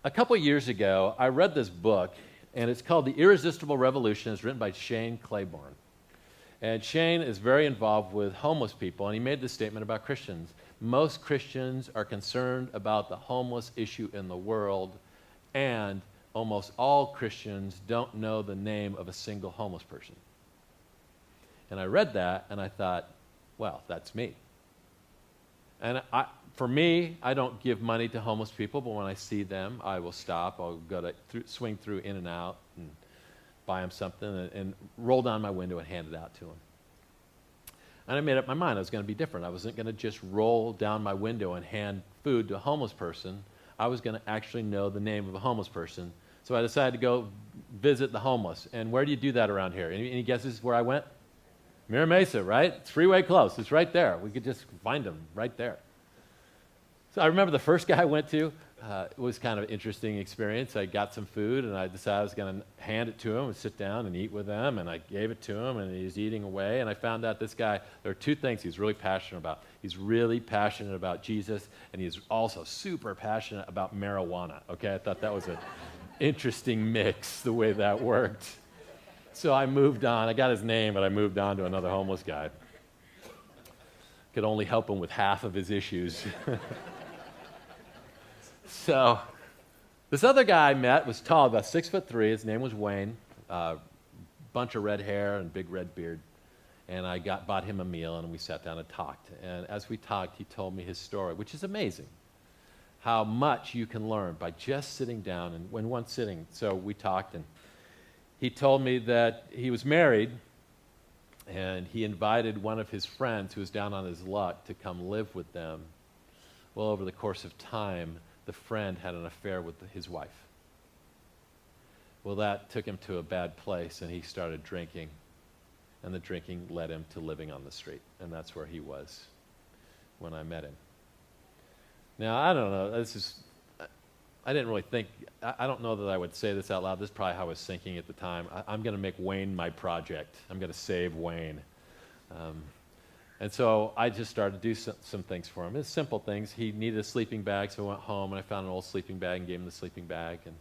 A couple years ago, I read this book, and it's called The Irresistible Revolution. It's written by Shane Claiborne. And Shane is very involved with homeless people, and he made this statement about Christians. Most Christians are concerned about the homeless issue in the world, and almost all Christians don't know the name of a single homeless person. And I read that, and I thought, well, that's me. And for me, I don't give money to homeless people, but when I see them, I will stop. I'll go to swing through In and Out and buy them something and roll down my window and hand it out to them. And I made up my mind I was going to be different. I wasn't going to just roll down my window and hand food to a homeless person. I was going to actually know the name of a homeless person. So I decided to go visit the homeless. And where do you do that around here? Any guesses where I went? Mira Mesa, right? It's freeway close. It's right there. We could just find them right there. So I remember the first guy I went to. It was kind of an interesting experience. I got some food, and I decided I was going to hand it to him and sit down and eat with them, and I gave it to him, and he was eating away, and I found out this guy, there are two things he's really passionate about. He's really passionate about Jesus, and he's also super passionate about marijuana, okay? I thought that was an interesting mix, the way that worked. So I moved on. I got his name, but I moved on to another homeless guy. Could only help him with half of his issues. So this other guy I met was tall, about 6'3". His name was Wayne. Bunch of red hair and big red beard. And I bought him a meal, and we sat down and talked. And as we talked, he told me his story, which is amazing. How much you can learn by just sitting down and when one sitting. So we talked, and he told me that he was married, and he invited one of his friends who was down on his luck to come live with them. Well, over the course of time, the friend had an affair with his wife. Well, that took him to a bad place, and he started drinking, and the drinking led him to living on the street, and that's where he was when I met him. Now, I don't know, I didn't really think, I don't know that I would say this out loud. This is probably how I was thinking at the time. I'm going to make Wayne my project. I'm going to save Wayne. And so I just started to do some things for him. It's simple things. He needed a sleeping bag, so I went home, and I found an old sleeping bag and gave him the sleeping bag, and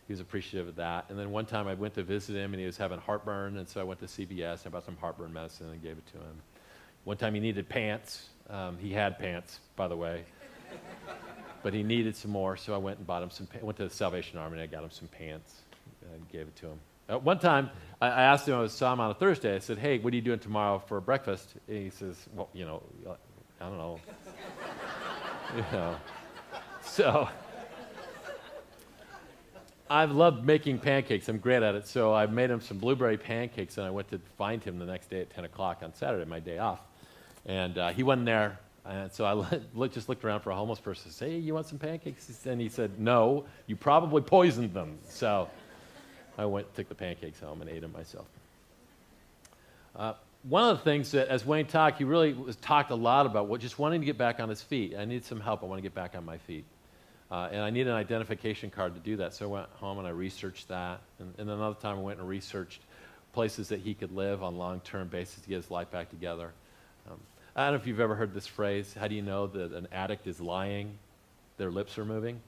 he was appreciative of that. And then one time I went to visit him, and he was having heartburn, and so I went to CVS and I bought some heartburn medicine and gave it to him. One time he needed pants. He had pants, by the way. But he needed some more, so I went and bought him some pants. Went to the Salvation Army, and I got him some pants and gave it to him. One time, I asked him, I saw him on a Thursday, I said, hey, what are you doing tomorrow for breakfast? And he says, well, I don't know. So, I've loved making pancakes. I'm great at it. So I made him some blueberry pancakes, and I went to find him the next day at 10 o'clock on Saturday, my day off. And he wasn't there. And so I just looked around for a homeless person and said, hey, you want some pancakes? And he said, no, you probably poisoned them. So I took the pancakes home and ate them myself. One of the things that, as Wayne talked, he really talked a lot about just wanting to get back on his feet. I need some help. I want to get back on my feet. And I need an identification card to do that. So I went home and I researched that. And another time I went and researched places that he could live on a long-term basis to get his life back together. I don't know if you've ever heard this phrase, how do you know that an addict is lying? Their lips are moving.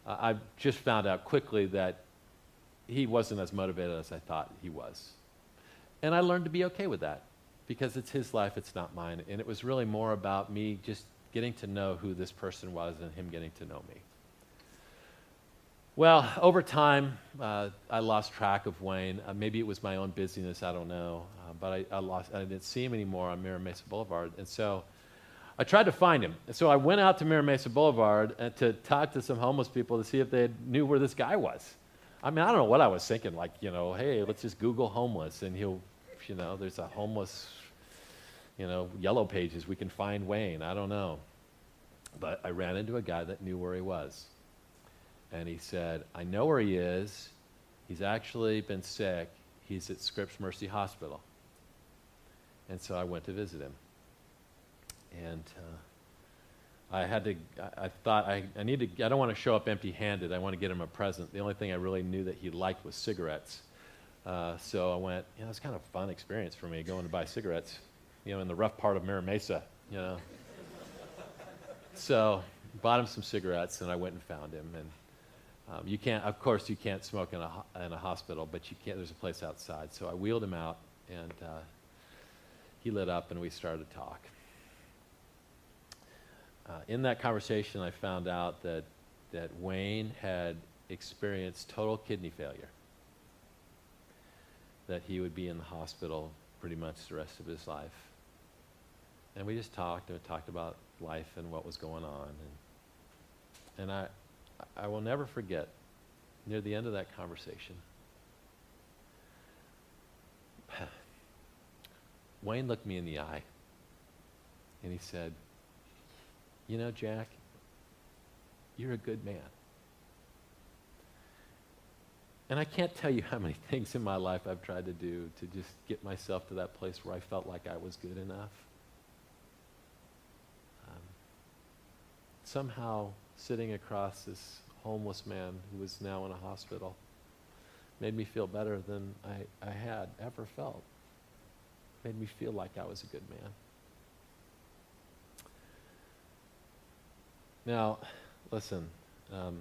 I just found out quickly that he wasn't as motivated as I thought he was. And I learned to be okay with that because it's his life, it's not mine. And it was really more about me just getting to know who this person was and him getting to know me. Well, over time, I lost track of Wayne. Maybe it was my own busyness, I don't know. But I didn't see him anymore on Mira Mesa Boulevard. And so I tried to find him. And so I went out to Mira Mesa Boulevard to talk to some homeless people to see if they knew where this guy was. I mean, I don't know what I was thinking, hey, let's just Google homeless, and there's a homeless, yellow pages, we can find Wayne. I don't know. But I ran into a guy that knew where he was. And he said, I know where he is. He's actually been sick. He's at Scripps Mercy Hospital. And so I went to visit him. And I thought, I don't want to show up empty-handed. I want to get him a present. The only thing I really knew that he liked was cigarettes. So I went, it's kind of a fun experience for me going to buy cigarettes, in the rough part of Mira Mesa, So bought him some cigarettes, and I went and found him. And You can't, of course, you can't smoke in a hospital, but you can't. There's a place outside. So I wheeled him out, and he lit up, and we started to talk. In that conversation, I found out that Wayne had experienced total kidney failure, that he would be in the hospital pretty much the rest of his life. And we just talked, and we talked about life and what was going on. And I will never forget, near the end of that conversation, Wayne looked me in the eye, and he said, "You know, Jack, you're a good man." And I can't tell you how many things in my life I've tried to do to just get myself to that place where I felt like I was good enough. Somehow, sitting across this homeless man who was now in a hospital made me feel better than I had ever felt. Made me feel like I was a good man. Now, listen, there's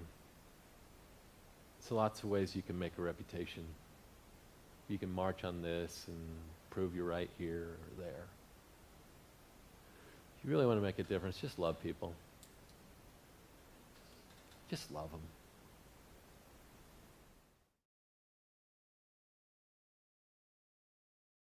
lots of ways you can make a reputation. You can march on this and prove you're right here or there. If you really want to make a difference, just love people. Just love them.